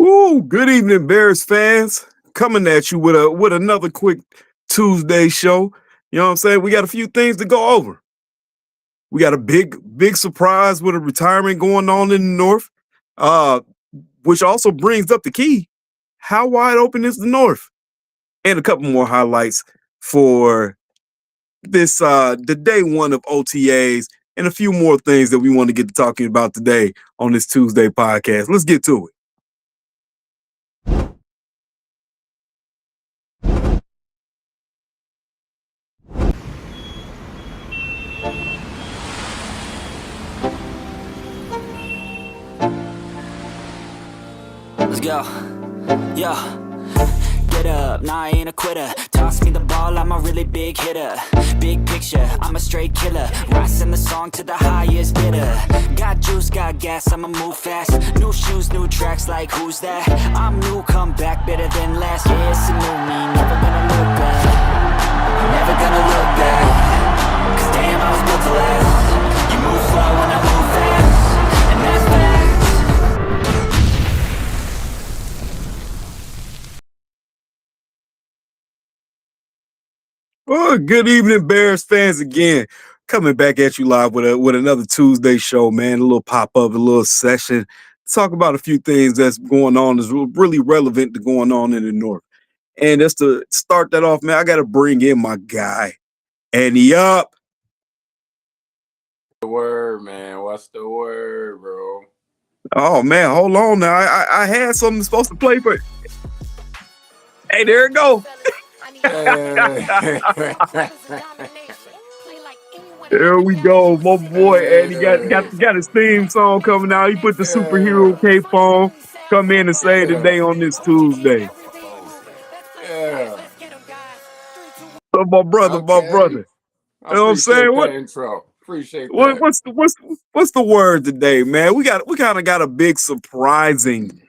Ooh, good evening, Bears fans. Coming at you with another quick Tuesday show. You know what I'm saying? We got a few things to go over. We got a big surprise with a retirement going on in the North, uh, which also brings up the key. How wide open is the North? And a couple more highlights for this the day one of OTAs and a few more things that we want to get to talking about today on this Tuesday podcast. Let's get to it. Let's go. Yo. Get up, nah, I ain't a quitter. Toss me the ball, I'm a really big hitter. Big picture, I'm a straight killer. Rising the song to the highest bidder. Got juice, got gas, I'ma move fast. New shoes, new tracks, like who's that? I'm new, come back, better than last. Yeah, it's a new me, never gonna look back. Never gonna look back. Cause damn, I was built to last. You move slow and I move fast. And that's facts. Well, good evening, Bears fans. Again, coming back at you live with another Tuesday show, man. A little pop up, a little session. Talk about a few things that's going on that's really relevant to going on in the North. And just to start that off, man, I got to bring in my guy, Andy up. The word, man. What's the word, bro? Oh man, hold on now. I had something supposed to play for. Hey, there it go. There we go, my boy. And he got his theme song coming out. He put the superhero cape on. Come in and say today on this Tuesday. Yeah. So my brother. You know what I'm saying? What intro? Appreciate that. What's the word today, man? We kind of got a big surprising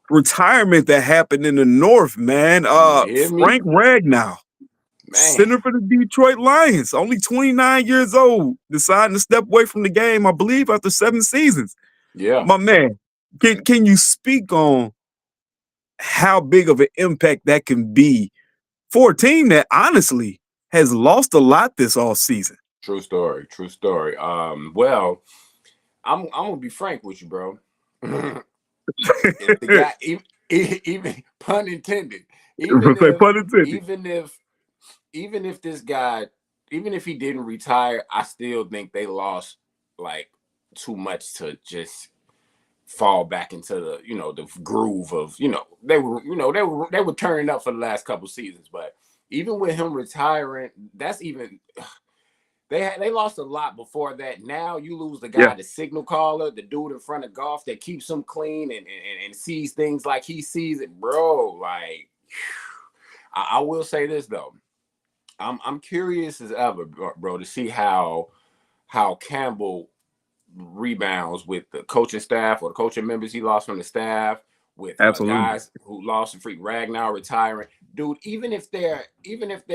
retirement that happened in the North, man. Frank Ragnow. Center for the Detroit Lions, only 29 years old, deciding to step away from the game, I believe, after 7 seasons. Yeah. My man, can you speak on how big of an impact that can be for a team that honestly has lost a lot this off season? True story. Well, I'm gonna be frank with you, bro. If the guy, even pun intended, even if this guy, even if he didn't retire, I still think they lost like too much to just fall back into the the groove of they were turning up for the last couple seasons. But even with him retiring, that's even they lost a lot before that. Now you lose the guy, the signal caller, the dude in front of golf that keeps him clean and sees things like he sees it, bro. Like, I will say this though. I'm curious as ever, bro, to see how Campbell rebounds with the coaching staff or the coaching members he lost from the staff, with guys who lost and Freak Ragnow retiring. Dude, even if they're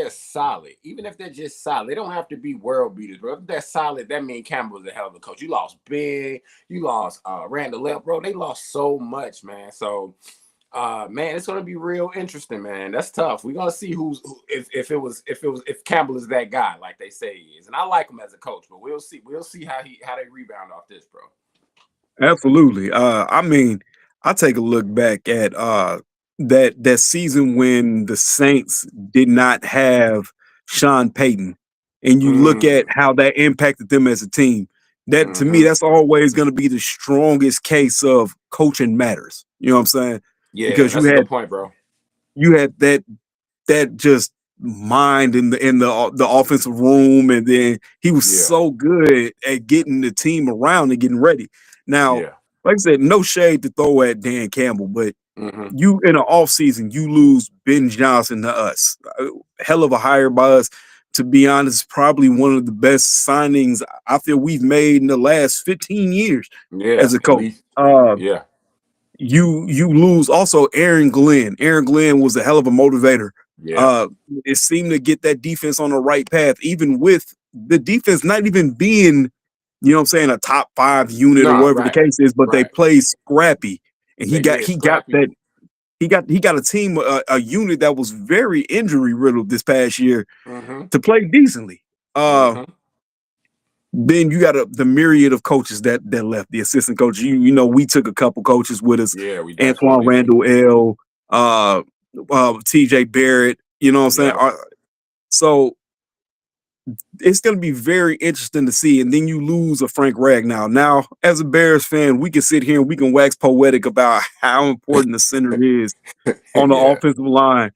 solid, even if they're just solid, they don't have to be world beaters, bro. If they're solid, that means Campbell's a hell of a coach. You lost Big, you lost Randall, bro. They lost so much, man. So man, it's gonna be real interesting, man. That's tough. We're gonna see if Campbell is that guy like they say he is. And I like him as a coach, but we'll see how they rebound off this, bro. Absolutely. I mean, I take a look back at that season when the Saints did not have Sean Payton, and you look at how that impacted them as a team. That to me, that's always going to be the strongest case of coaching matters. You know what I'm saying? Yeah, because that's a good point, bro. You had that just mind in the offensive room, and then he was so good at getting the team around and getting ready. Now, like I said, no shade to throw at Dan Campbell, but you in an offseason, you lose Ben Johnson to us. Hell of a hire by us. To be honest, probably one of the best signings I feel we've made in the last 15 years as a coach. You lose also Aaron Glenn. Aaron Glenn was a hell of a motivator. It seemed to get that defense on the right path, even with the defense not even being, you know what I'm saying, a top 5 unit or whatever the case is, but they play scrappy. and They did scrappy. he got a team, a unit that was very injury riddled this past year Mm-hmm. to play decently. Mm-hmm. Then you got the myriad of coaches that left. The assistant coach, you know, we took a couple coaches with us. Yeah, we Antoine definitely did. Randall L, TJ Barrett. You know what I'm saying? Yeah. So it's going to be very interesting to see. And then you lose a Frank Ragnow. Now, as a Bears fan, we can sit here and we can wax poetic about how important the center is on the Yeah. offensive line,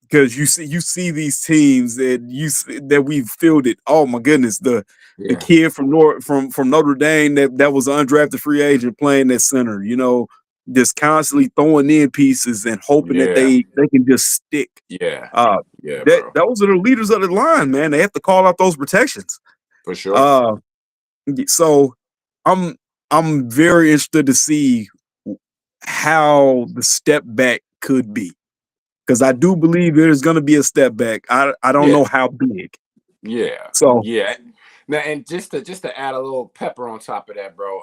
because you see these teams that we've fielded. Oh my goodness, the Yeah. kid from Notre Dame that was an undrafted free agent playing at center. You know, just constantly throwing in pieces and hoping that Yeah. they can just stick. Yeah. Uh, Yeah, bro. those are the leaders of the line, man. They have to call out those protections. For sure. Uh, so I'm very interested to see how the step back could be, because I do believe there's going to be a step back. I don't know Yeah. how big. Yeah. So Yeah. Now, and just to add a little pepper on top of that, bro.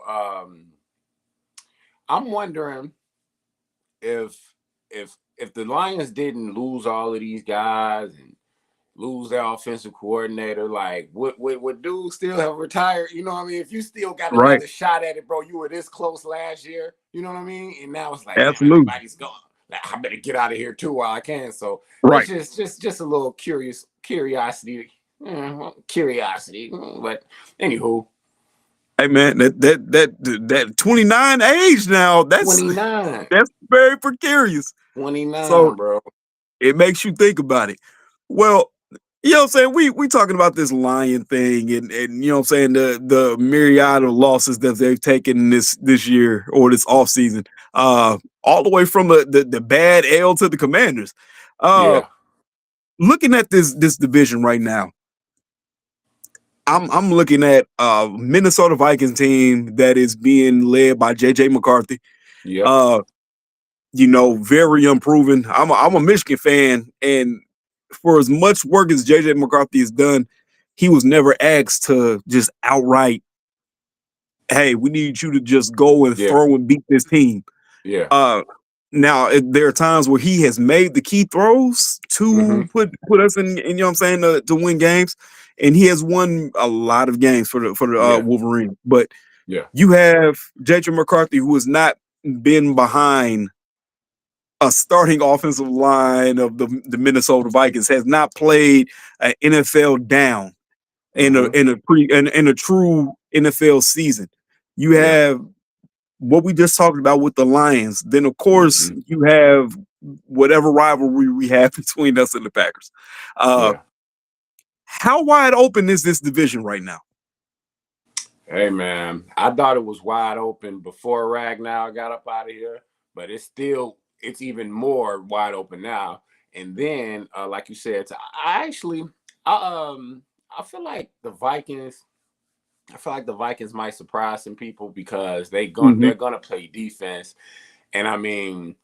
I'm wondering if if the Lions didn't lose all of these guys and lose their offensive coordinator, like would dude still have retired? You know what I mean? If you still got right, another shot at it, bro, you were this close last year. You know what I mean? And now it's like, damn, absolutely, everybody's gone. Like, I better get out of here too while I can. So that's right. just a little curiosity. Curiosity. But anywho, Hey man, that 29 age now, that's 29. very precarious. 29, So bro. it makes you think about it. Well, you know what I'm saying? We talking about this Lion thing, and you know what I'm saying, the myriad of losses that they've taken this year or this offseason. All the way from the bad L to the Commanders. Uh Yeah. Looking at this division right now, I'm looking at a Minnesota Vikings team that is being led by JJ McCarthy. Yep. Uh, you know, very unproven. I'm a Michigan fan, and for as much work as JJ McCarthy has done, he was never asked to just outright, hey, we need you to just go and Yeah. throw and beat this team. Yeah. Uh, Now there are times where he has made the key throws Mm-hmm. to put us in you know what I'm saying, to win games, and he has won a lot of games for the Yeah. Wolverine. But Yeah. you have JJ McCarthy, who has not been behind a starting offensive line of the Minnesota Vikings, has not played an NFL down Mm-hmm. in a true NFL season. You Yeah. have what we just talked about with the Lions. Then of course Mm-hmm. you have whatever rivalry we have between us and the Packers. Uh, Yeah. how wide open is this division right now? Hey man, I thought it was wide open before Ragnow got up out of here, but it's even more wide open now. And then, like you said, I I feel like the Vikings. I feel like the Vikings might surprise some people because Mhm. they're gonna play defense, and I mean,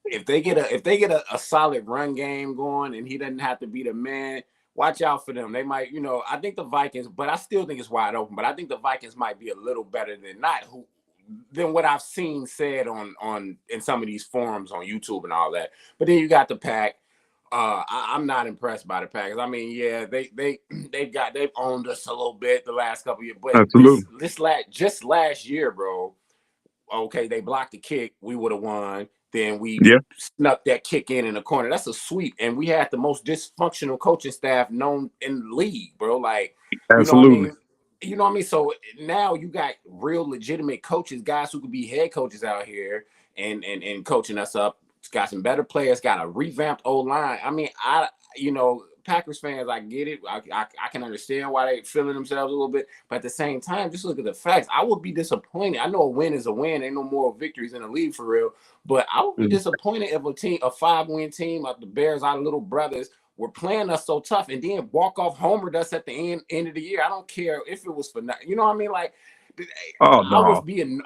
if they get a solid run game going and he doesn't have to be the man, watch out for them. They might, I think the Vikings, but I still think it's wide open. But I think the Vikings might be a little better than what I've seen said on in some of these forums on YouTube and all that. But then you got the Pack. I'm not impressed by the Packers. I mean, yeah, they've owned us a little bit the last couple of years, but Absolutely. just last year, bro. Okay, they blocked the kick, we would have won. Then we Yeah, snuck that kick in the corner. That's a sweep, and we had the most dysfunctional coaching staff known in the league, bro. Like, you know what I absolutely. mean? You know what I mean? So now you got real legitimate coaches, guys who could be head coaches out here and coaching us up. It's got some better players, got a revamped old line. I mean, Packers fans, I get it. I can understand why they feeling themselves a little bit, but at the same time, just look at the facts. I would be disappointed. I know a win is a win. Ain't no more victories in the league for real. But I would be Mhm. disappointed if a 5-win team of the Bears, our little brothers, were playing us so tough and then walk off homered us at the end of the year. I don't care if it was for nothing. You know what I mean? Like, Oh no.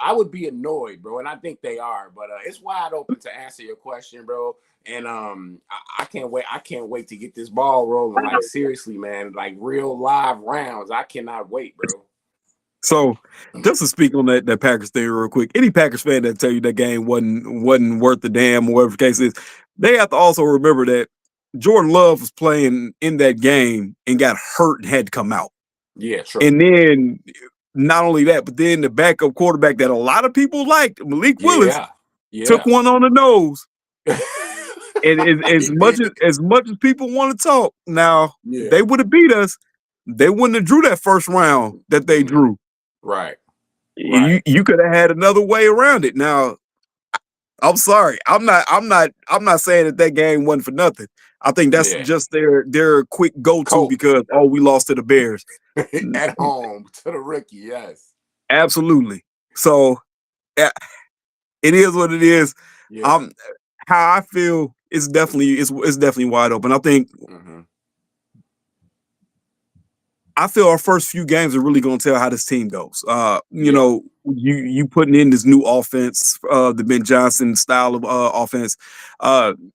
I would be annoyed, bro, and I think they are. But it's wide open to answer your question, bro. And I can't wait. I can't wait to get this ball rolling. Like, seriously, man. Like, real live rounds. I cannot wait, bro. So just to speak on that Packers thing real quick, any Packers fan that tell you that game wasn't worth the damn or whatever the case is, they have to also remember that Jordan Love was playing in that game and got hurt and had to come out. Yeah, true. And then not only that, but then the backup quarterback that a lot of people liked, Malik Willis, took one on the nose. And as much as people want to talk, now they would have beat us. They wouldn't have drew that first round that they drew. Right. You could have had another way around it. Now, I'm sorry. I'm not saying that game wasn't for nothing. I think that's just their quick go-to because we lost to the Bears. At home to the rookie, yes. Absolutely. So it is what it is. How I feel it's definitely wide open. I think I feel our first few games are really going to tell how this team goes. You know, you putting in this new offense, the Ben Johnson style of offense.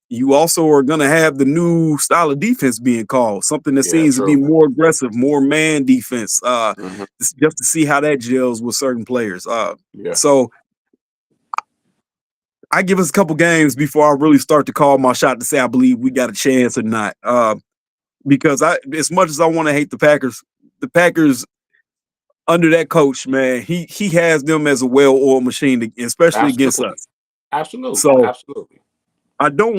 You also are going to have the new style of defense being called, something that seems to be more aggressive, more man defense. Just to see how that gels with certain players. So I give us a couple games before I really start to call my shot to say I believe we got a chance or not. Because as much as I want to hate the Packers under that coach, man, he has them as a well-oiled machine, especially against us. Absolutely. So absolutely. I don't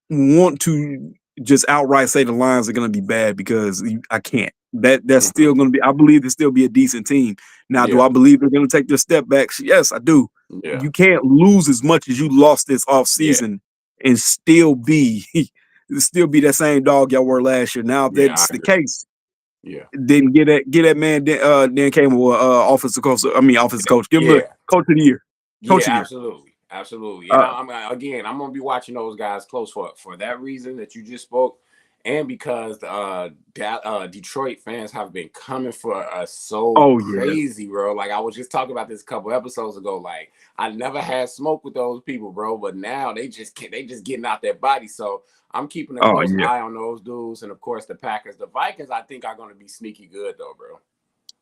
want to just outright say the Lions are going to be bad because I can't. That's still going to be. I believe they'll still be a decent team. Now, do I believe they're going to take their step back? Yes, I do. You can't lose as much as you lost this offseason and still be that same dog y'all were last year. Now, if that's the case, then get that man Dan Campbell offensive coach. Give him a coach of the year. Absolutely. And I'm gonna be watching those guys close for that reason that you just spoke, and because Detroit fans have been coming for us so crazy, bro. Like I was just talking about this a couple episodes ago. Like I never had smoke with those people, bro, but now they just getting out their body. So I'm keeping a close eye on those dudes, and of course the Packers, the Vikings. I think are going to be sneaky good though, bro.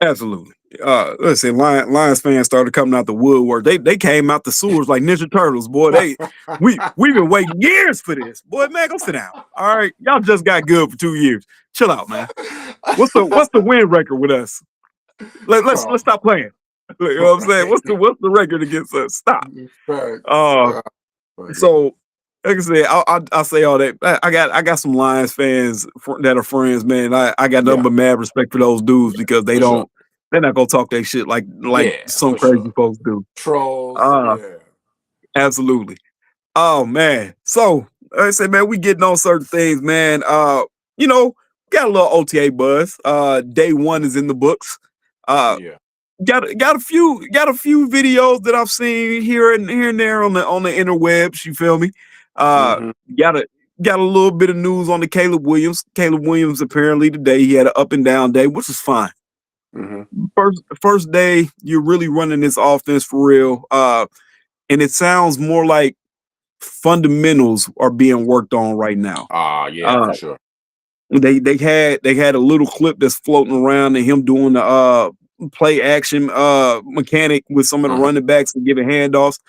Absolutely. Let's say Lions fans started coming out the woodwork. They came out the sewers like Ninja Turtles, boy. We've been waiting years for this. Boy, man, go sit down. All right. Y'all just got good for 2 years. Chill out, man. What's the win record with us? Let's stop playing. You know what I'm saying? What's the record against us? Stop. So like I said, I'll say all that. I got some Lions fans that are friends, man. I got nothing but mad respect for those dudes because they're not gonna talk that shit like some crazy folks do. Trolls. Absolutely. Oh man. So like I said, man, we getting on certain things, man. You know, got a little OTA buzz. Day one is in the books. Got a few videos that I've seen here and there on the interwebs. You feel me? Got a little bit of news on the Caleb Williams. Caleb Williams apparently today he had an up and down day, which is fine. First day you're really running this offense for real, and it sounds more like fundamentals are being worked on right now. For sure. They had a little clip that's floating around of him doing the play action mechanic with some of the running backs and giving handoffs.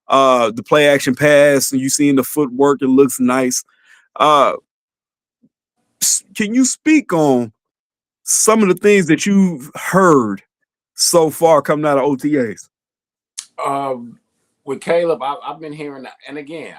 The play action pass, and you seeing the footwork, it looks nice. Can you speak on some of the things that you've heard so far coming out of OTAs? With Caleb, I've been hearing that, and again,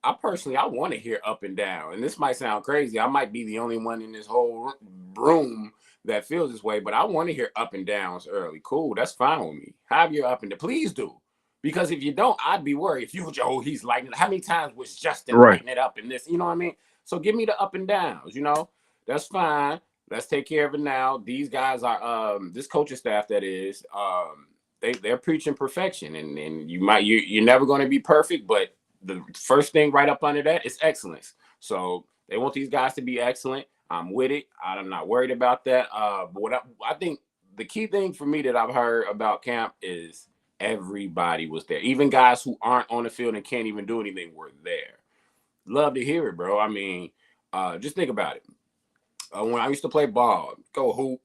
I personally want to hear up and down, and this might sound crazy. I might be the only one in this whole room that feels this way, but I want to hear up and downs early. Cool, that's fine with me. Have your up and down, please do. Because if you don't, I'd be worried. If you were, he's lighting. How many times was Justin lighting it up in this? You know what I mean? So give me the up and downs. You know, that's fine. Let's take care of it now. These guys are this coaching staff that is they're preaching perfection, and you're never going to be perfect, but the first thing right up under that is excellence. So they want these guys to be excellent. I'm with it. I'm not worried about that. But what I think the key thing for me that I've heard about camp is everybody was there. Even guys who aren't on the field and can't even do anything were there. Love to hear it, bro. I mean, just think about it. When I used to play ball, go hoop,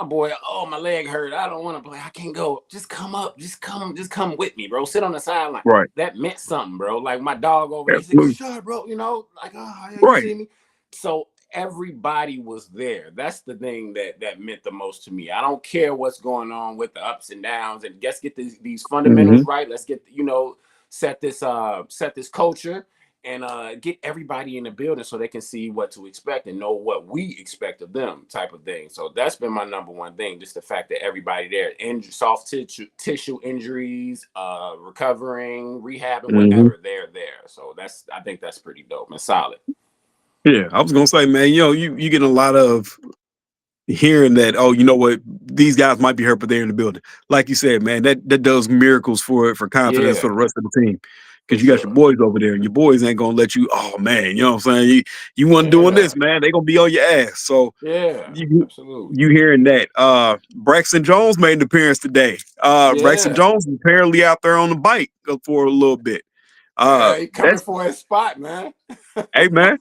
my boy, oh, my leg hurt. I don't want to play. I can't go. Just come up. Just come with me, bro. Sit on the sideline. Right. That meant something, bro. Like my dog over there, he said, Absolutely. "Good shot, bro." You know, like, oh, yeah, you Right. see me. So everybody was there. That's the thing that meant the most to me. I don't care what's going on with the ups and downs, and let's get these fundamentals right. Let's get, set this culture and get everybody in the building so they can see what to expect and know what we expect of them, type of thing. So that's been my number one thing, just the fact that everybody there, soft tissue injuries, recovering, rehabbing, whatever, they're there. So I think that's pretty dope and solid. Yeah, I was gonna say, man, you get a lot of hearing that, oh, you know what, these guys might be hurt, but they're in the building. Like you said, man, that does miracles for confidence for the rest of the team. Because you got your boys over there, and your boys ain't gonna let you, oh man, you know what I'm saying? You wasn't doing this, man. They gonna be on your ass. So absolutely. You hearing that. Braxton Jones made an appearance today. Braxton Jones is apparently out there on the bike for a little bit. He coming for his spot, man. Hey man.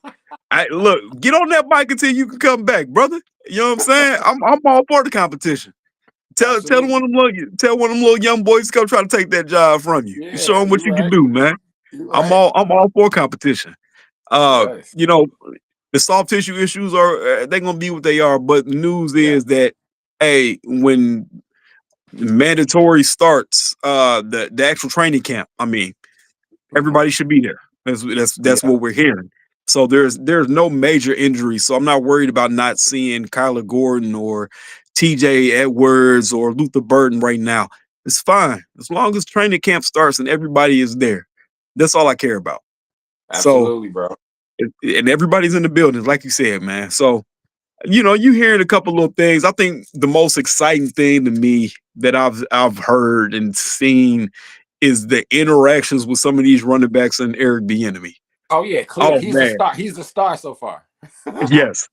Look, get on that bike until you can come back, brother. You know what I'm saying? I'm all for the competition. Tell one of them little young boys to come try to take that job from you. Yeah, show them what you can do, man. I'm all for competition. You know, the soft tissue issues are they're gonna be what they are, but the news is that when mandatory starts, the actual training camp, I mean, everybody should be there. That's what we're hearing. So there's no major injuries. So I'm not worried about not seeing Kyler Gordon or TJ Edwards or Luther Burden right now. It's fine. As long as training camp starts and everybody is there. That's all I care about. Absolutely, bro. And everybody's in the building, like you said, man. So, you hearing a couple little things. I think the most exciting thing to me that I've heard and seen is the interactions with some of these running backs and Eric Bieniemy. Oh yeah, clearly he's a star. He's a star so far. Yes.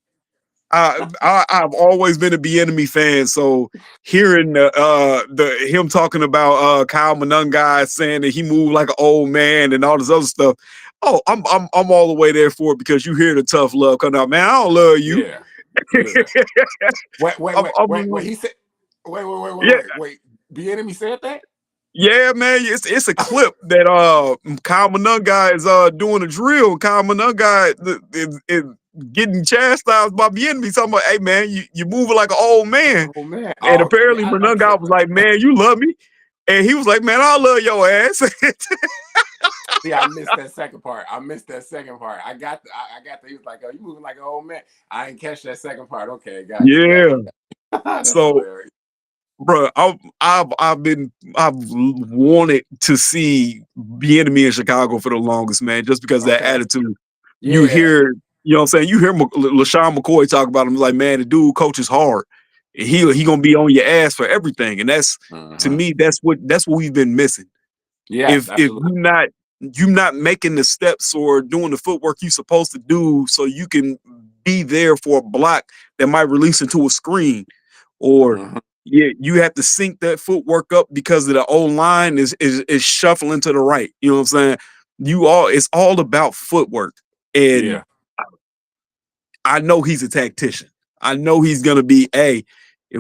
I've always been a Bieniemy fan, so hearing him talking about Kyle Monangai saying that he moved like an old man and all this other stuff, I'm all the way there for it, because you hear the tough love coming out, man. I don't love you. Yeah. Wait. He said, wait. Bieniemy said that? Yeah, man, it's a clip that Kyle Monangai is doing a drill. Kyle Monangai is getting chastised by Bieniemy, talking about, hey man, you moving like an old man. And apparently Monangai was like, man, you love me. And he was like, man, I love your ass. See, I missed that second part. I got the, he was like, oh, you moving like an old man. I didn't catch that second part. Okay, got you. So hilarious. Bro, I've wanted to see Bieniemy in Chicago for the longest, man, just because that attitude. You hear, you know what I'm saying? You hear LaShawn McCoy talk about him, like, man, the dude coaches hard. And he gonna be on your ass for everything. And that's to me, that's what we've been missing. Yeah. If you're not making the steps or doing the footwork you're supposed to do so you can be there for a block that might release into a screen, or you have to sync that footwork up because of the O-line is shuffling to the right. You know what I'm saying? It's all about footwork. And I know he's a tactician. I know he's gonna be if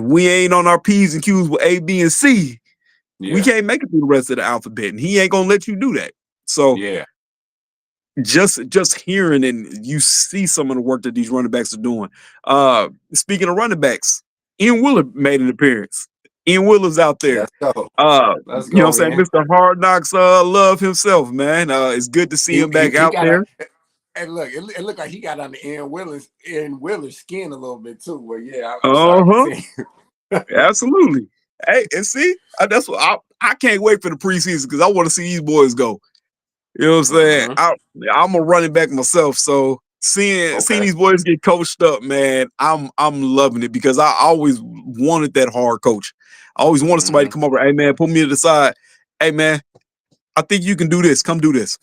we ain't on our P's and Q's with A, B, and C, we can't make it through the rest of the alphabet. And he ain't gonna let you do that. So just hearing and you see some of the work that these running backs are doing. Speaking of running backs, Ian Willard made an appearance. Ian Willard's out there. Let's go. You know what I'm saying? Mr. Hard Knocks love himself, man. It's good to see him back out there. And look, it looked like he got under Ian Willard's skin a little bit too. But Absolutely. Hey, and see, that's what I can't wait for the preseason, because I want to see these boys go. You know what I'm saying? I'm a running back myself, so seeing these boys get coached up, man, I'm loving it, because I always wanted that hard coach. I always wanted somebody to come over. Hey man, put me to the side. Hey man, I think you can do this. Come do this.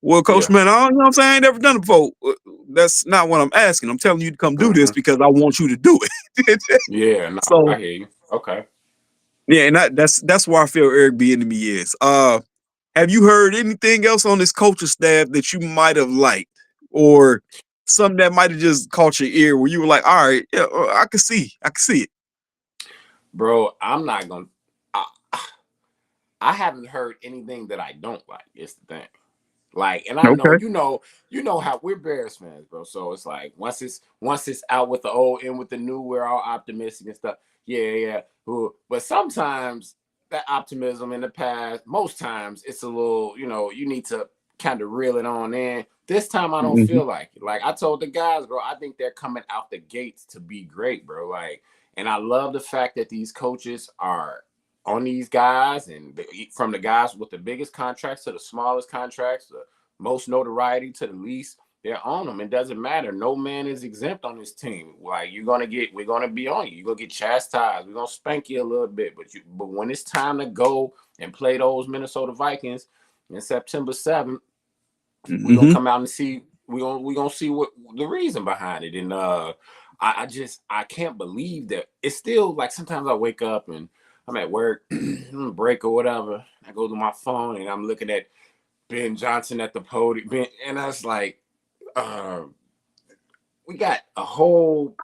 Well, coach, man, you know what I'm saying? I ain't never done it before. That's not what I'm asking. I'm telling you to come do this because I want you to do it. So I hear you. Okay. Yeah, and that's where I feel Eric Bieniemy is. Have you heard anything else on this coaching staff that you might have liked, or something that might have just caught your ear where you were like, all right, yeah, I can see it? bro, I'm not gonna. I haven't heard anything that I don't like. It's the thing. Like, and I know Okay. you know how we're Bears fans, bro. So it's like once it's out with the old and with the new, we're all optimistic and stuff. Yeah. But sometimes that optimism in the past, most times it's a little, you need to kind of reel it on in. This time I don't Mm-hmm. feel like it. Like I told the guys, bro, I think they're coming out the gates to be great, bro. Like, and I love the fact that these coaches are on these guys, and from the guys with the biggest contracts to the smallest contracts, the most notoriety to the least, they're on them. It doesn't matter. No man is exempt on this team. Like we're gonna be on you. You're gonna get chastised. We're gonna spank you a little bit, but when it's time to go and play those Minnesota Vikings in September 7th, we're gonna Mm-hmm. come out and see. We're gonna see what the reason behind it. And I can't believe that it's still like sometimes I wake up and I'm at work, break or whatever. I go to my phone and I'm looking at Ben Johnson at the podium, and I was like, we got a whole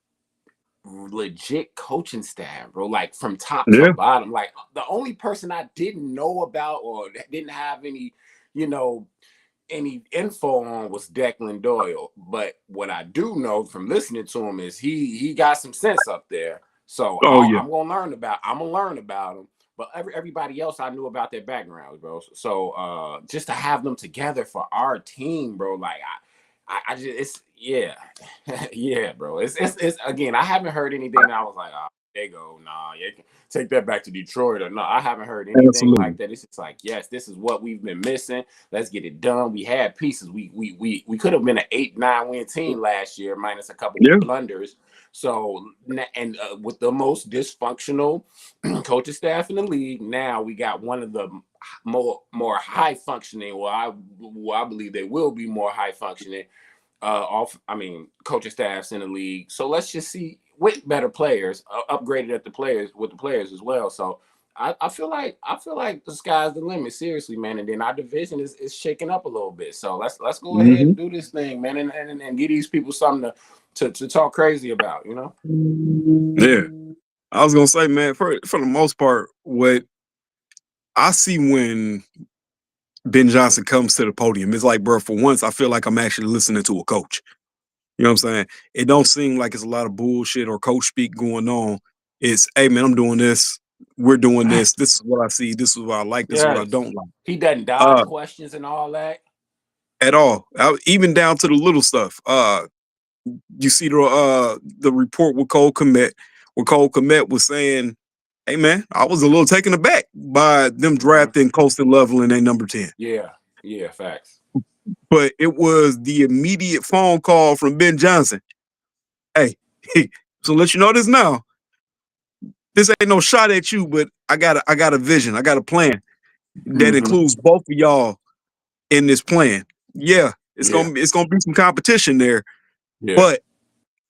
legit coaching staff, bro. Like from top to Yeah. bottom. Like the only person I didn't know about or didn't have any, you know, any info on was Declan Doyle. But what I do know from listening to him is he got some sense up there. So Oh yeah. I'm gonna learn about him. But everybody else I knew about their backgrounds, bro. So just to have them together for our team, bro, like I just it's yeah. Yeah, bro. It's again, I haven't heard anything that I was like, oh, they go, nah, you can take that back to Detroit or no, I haven't heard anything Absolutely. like that. It's just like, yes, this is what we've been missing. Let's get it done. We had pieces. We could have been an 8-9 win team last year, minus a couple Yeah. blunders. So and with the most dysfunctional coaching staff in the league, now we got one of the more high functioning. Well, I believe they will be more high functioning coaching staffs in the league. So let's just see with better players, upgraded at the players with the players as well. So I feel like the sky's the limit, seriously, man. And then our division is shaking up a little bit. So let's go ahead Mm-hmm. and do this thing, man, and give these people something to talk crazy about, Yeah. I was gonna say, man, for the most part, what I see when Ben Johnson comes to the podium, it's like, bro, for once, I feel like I'm actually listening to a coach. You know what I'm saying? It don't seem like it's a lot of bullshit or coach speak going on. It's, hey man, I'm doing this. We're doing this. This is what I see. This is what I like. This is what I Yes. don't like. He doesn't dodge Uh, questions and all that. at all. Even down to the little stuff. You see the report with Cole Kmet, where Cole Kmet was saying, hey man, I was a little taken aback by them drafting Colston Loveland at number 10. Yeah, facts. But it was the immediate phone call from Ben Johnson. Hey, so let you know this now. This ain't no shot at you, but I got a vision. I got a plan that includes both of y'all in this plan. Yeah, it's Yeah, gonna be some competition there, yeah. but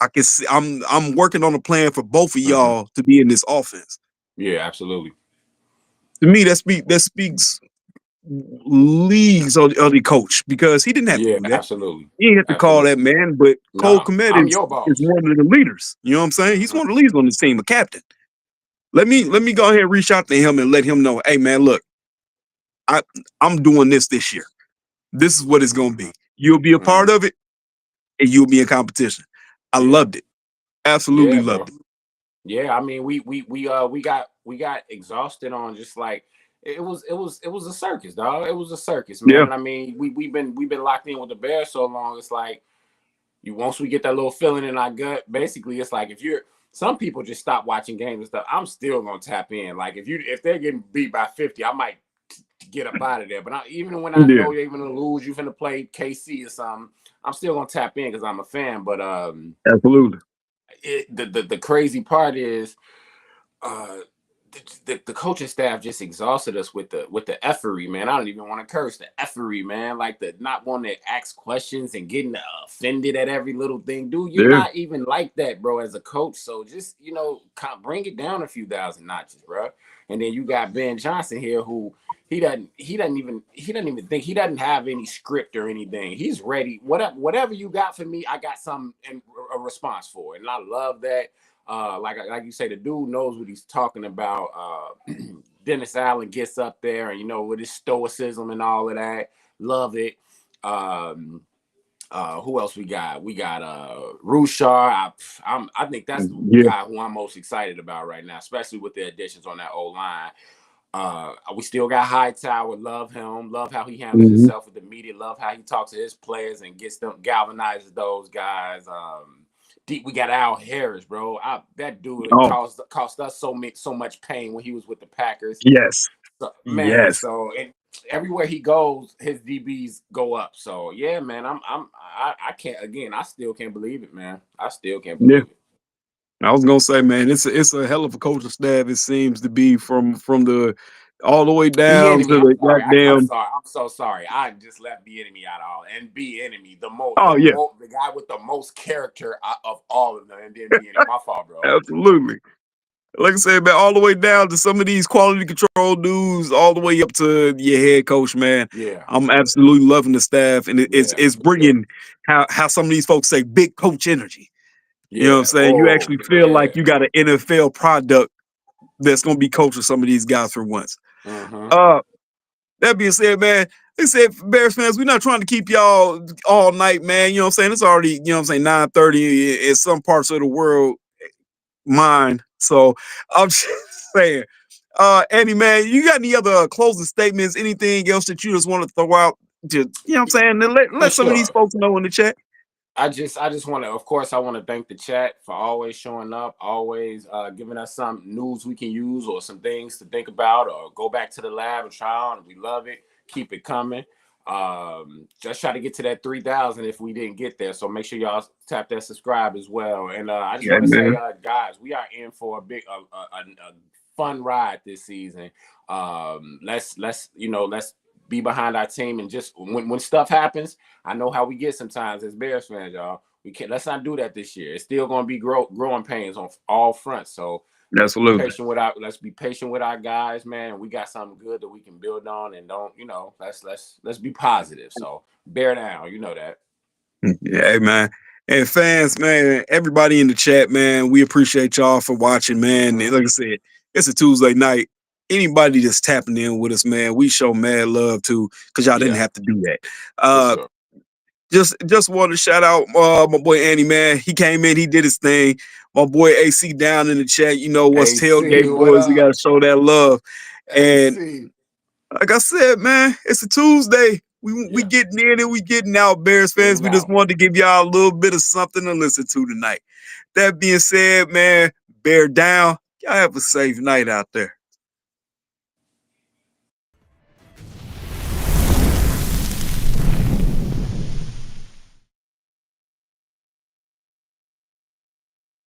I can see I'm working on a plan for both of hmm y'all to be in this offense. Yeah, absolutely. To me, that speaks leagues of the coach, because he didn't have to Yeah, do that. absolutely. He didn't have to call that Absolutely. man, but Cole No, Kmet I'm your is boss. one of the leaders. You know what I'm saying? He's hmm one of the leaders on this team, a captain. Let me go ahead and reach out to him and let him know, hey man, look, I'm doing this year. This is what it's gonna be. You'll be a hmm part of it, and you'll be in competition. I Yeah, loved it. Absolutely yeah, bro. loved it. Yeah, I mean, we got exhausted on just like it was a circus, dog. It was a circus, man. Yeah. And I mean, we've been locked in with the Bears so long. It's like once we get that little feeling in our gut, basically, it's like some people just stop watching games and stuff. I'm still gonna tap in. Like if they're getting beat by 50, I might get up out of there. But even when I Yeah. know you're gonna lose, you're gonna play KC or something, I'm still gonna tap in because I'm a fan. But Absolutely. the crazy part is uh the coaching staff just exhausted us with the effery, man. I don't even want to curse the effery, man. Like the not wanting to ask questions and getting offended at every little thing. Dude, you're Yeah. not even like that, bro, as a coach. So just, bring it down a few thousand notches, bro. And then you got Ben Johnson here who he doesn't even think, he doesn't have any script or anything. He's ready. Whatever you got for me, I got some in a response for it. And I love that. Like you say, the dude knows what he's talking about. Dennis Allen gets up there, and with his stoicism and all of that, love it. Who else we got? We got Rushar. I think that's the guy who I'm most excited about right now, especially with the additions on that O-line. We still got Hightower. Love him. Love how he handles himself with the media. Love how he talks to his players and gets them, galvanizes those guys. We got Al Harris, bro. That dude caused us so much pain when he was with the Packers. Yes. So, man. So everywhere he goes, his DBs go up. So yeah, man. I can't. Again, I still can't believe it, man. I still can't believe it. I was gonna say, man, it's a hell of a coaching staff. It seems to be from the all the way down to the goddamn. I'm so sorry. I just left Bieniemy out of all, and Bieniemy, the guy with the most character of all of them, and then Bieniemy. My fault, bro. Absolutely. Like I said, man, all the way down to some of these quality control dudes, all the way up to your head coach, man. Yeah, I'm absolutely loving the staff, and it's bringing how some of these folks say big coach energy. You know what I'm saying? You actually feel like you got an NFL product that's going to be coaching some of these guys for once. That being said, man, like I said, Bears fans, we're not trying to keep y'all all night, man. You know what I'm saying? It's already, 9:30 in some parts of the world, mine. So I'm just saying, Andy, man, you got any other closing statements, anything else that you just want to throw out? You know what I'm saying? Let some of these folks know in the chat. I just want to, of course, I want to thank the chat for always showing up, always giving us some news we can use or some things to think about or go back to the lab and try on. We love it. Keep it coming. Just try to get to that 3,000 if we didn't get there. So make sure y'all tap that subscribe as well. And I just want to say, guys, we are in for a fun ride this season. Let's be behind our team, and just when stuff happens, I know how we get sometimes as Bears fans, y'all. Let's not do that this year. It's still going to be growing pains on all fronts. So let's be patient with our guys, man. We got something good that we can build on, and let's be positive. So bear down, you know that. Yeah, man. And fans, man, everybody in the chat, man, we appreciate y'all for watching, man. Like I said, it's a Tuesday night. Anybody that's tapping in with us, man, we show mad love to, because y'all didn't have to do that. Just want to shout out my boy Andy, man. He came in, he did his thing. My boy AC down in the chat, what's tailgate boys. We got to show that love. And like I said, man, it's a Tuesday. We getting in and we getting out, Bears fans. We just wanted to give y'all a little bit of something to listen to tonight. That being said, man, bear down. Y'all have a safe night out there.